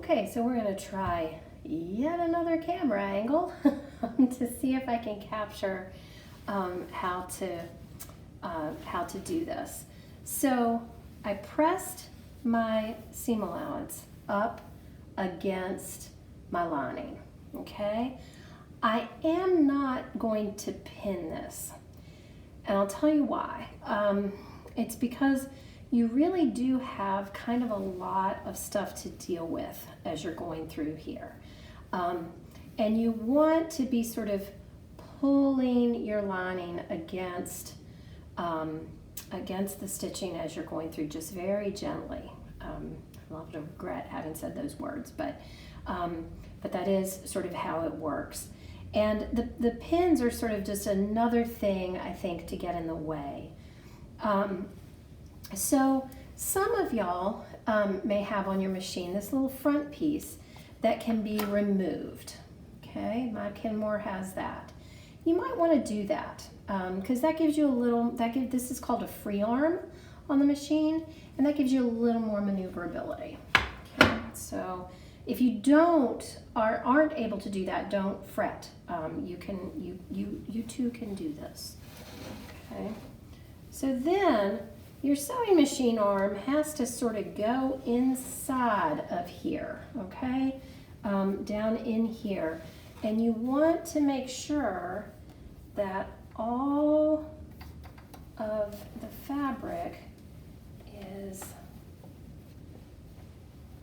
Okay, so we're going to try yet another camera angle to see if I can capture how to do this. So I pressed my seam allowance up against my lining, okay? I am not going to pin this, and I'll tell you why. It's because you really do have kind of a lot of stuff to deal with as you're going through here. And you want to be sort of pulling your lining against the stitching as you're going through, just very gently. I love to regret having said those words, but that is sort of how it works. And the pins are sort of just another thing, I think, to get in the way. So some of y'all may have on your machine this little front piece that can be removed. Okay, my Kenmore has that. You might want to do that because that gives you a little, this is called a free arm on the machine, and that gives you a little more maneuverability. Okay, so if you aren't able to do that, don't fret. You too can do this. Okay, so then your sewing machine arm has to sort of go inside of here, okay, down in here, and you want to make sure that all of the fabric is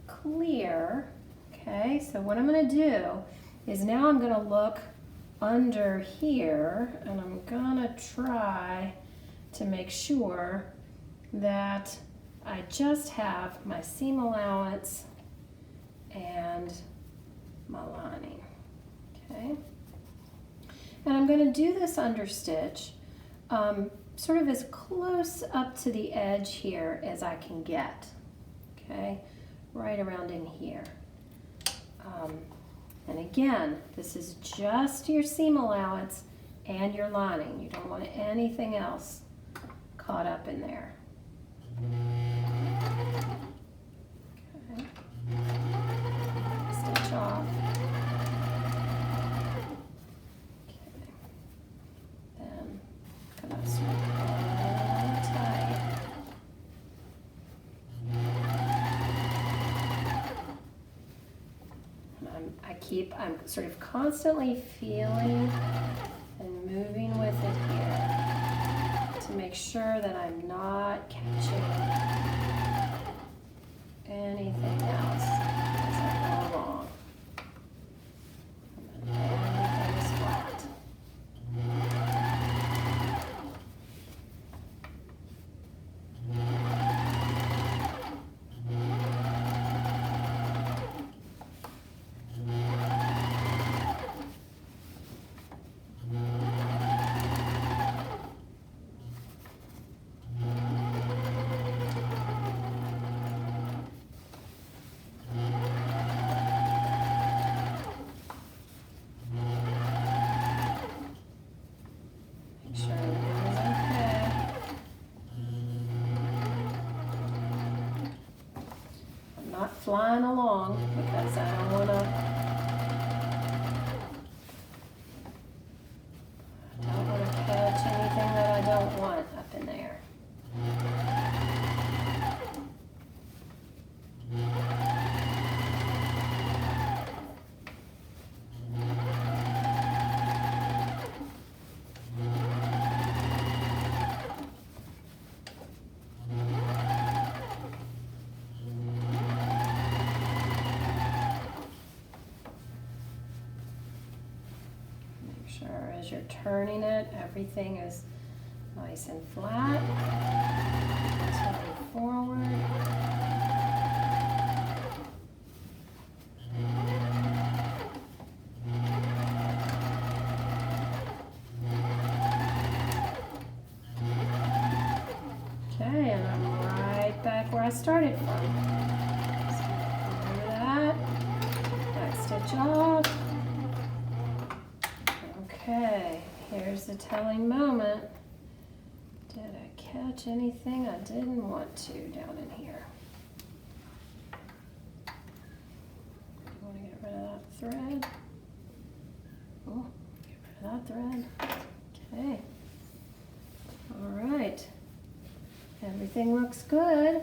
clear. Okay, so what I'm going to do is now I'm going to look under here, and I'm going to try to make sure that I just have my seam allowance and my lining. Okay, and I'm going to do this understitch sort of as close up to the edge here as I can get. Okay, right around in here. And again, this is just your seam allowance and your lining. You don't want anything else caught up in there. Okay. Stitch off. Okay. Then gonna sort of tight. I'm sort of constantly feeling and moving with it here to make sure that I'm not catching anything else as I go along. And then everything is flat. Flying along because I don't want to catch anything that I don't want up in there. As you're turning it, everything is nice and flat. Turn forward. Okay, and I'm right back where I started from. So remember that. Back stitch off. Okay, here's the telling moment. Did I catch anything I didn't want to down in here? that thread. Okay. All right. Everything looks good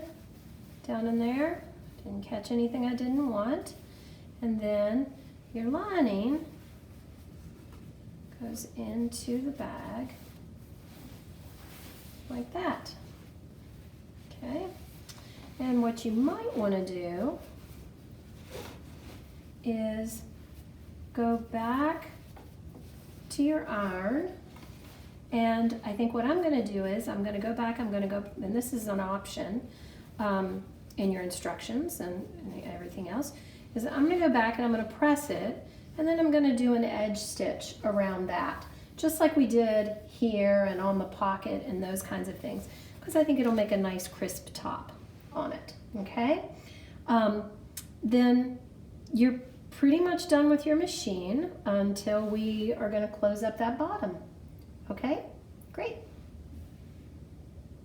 down in there. Didn't catch anything I didn't want. And then your lining goes into the bag like that. Okay. And what you might want to do is go back to your iron, and I think what I'm going to do is I'm going to go back, and this is an option in your instructions and everything else, is I'm going to go back and I'm going to press it, and then I'm going to do an edge stitch around that, just like we did here and on the pocket and those kinds of things, because I think it'll make a nice crisp top on it. Okay, then you're pretty much done with your machine until we are going to close up that bottom.